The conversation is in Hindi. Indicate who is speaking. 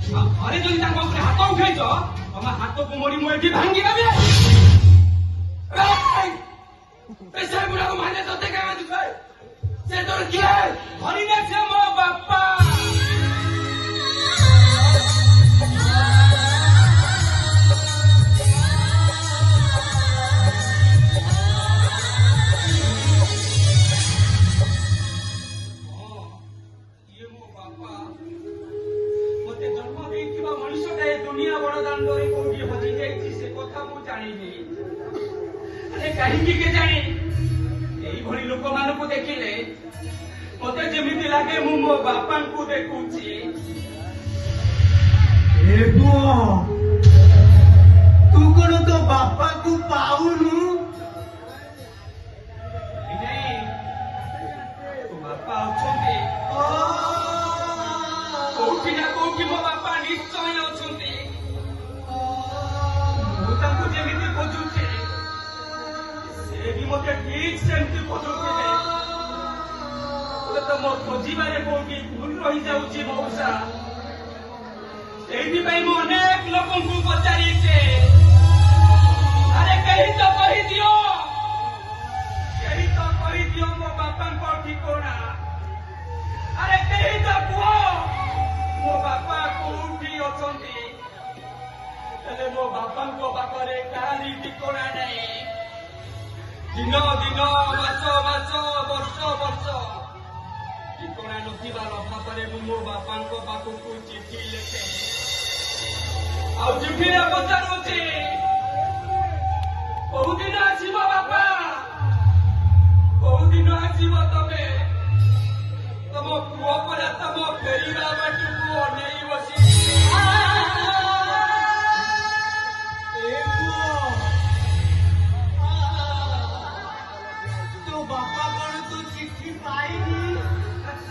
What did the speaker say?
Speaker 1: अरे जो हाथ उठाई तुम हाथ को मोड़ी मुझे भांगी देवी पैसा बुढ़ा को माने तो से तोर किए धरी ने से मो बापा दुनिया बड़ दांडे कौटी हजि जाइए से कथा मु जानी कहीं के जानी यही लोक मान देखिले मत जमी लगे मु मो बापा को देखुची तू कौन तो बापा को पाऊनु बापा अच्छे कौटी ना कौटी मो बापा निश्चय अच्छे जमी खोजुचे से भी मत ठीक सेमती खोजुले तो मो खोजारे कौटी भूल रही जाऊँगी मौसा से अनेक लोक पचारे अरे कहीं तो कही दियो मो बापा ठिकाना अरे कहीं तो कह मो बापा कौटी अच्छा मो बापा पाखे कहानी ठिकाना नहीं दिन दिन मास मास वर्ष वर्ष ठिकाना नथिबार अभाव मो बापा पाखक चिठी लिखे आ चिठी पचारुचे बहुदिन आसब बापा बहुदिन आसब तमे तुम पुओ पर तुम फेरवा बाटू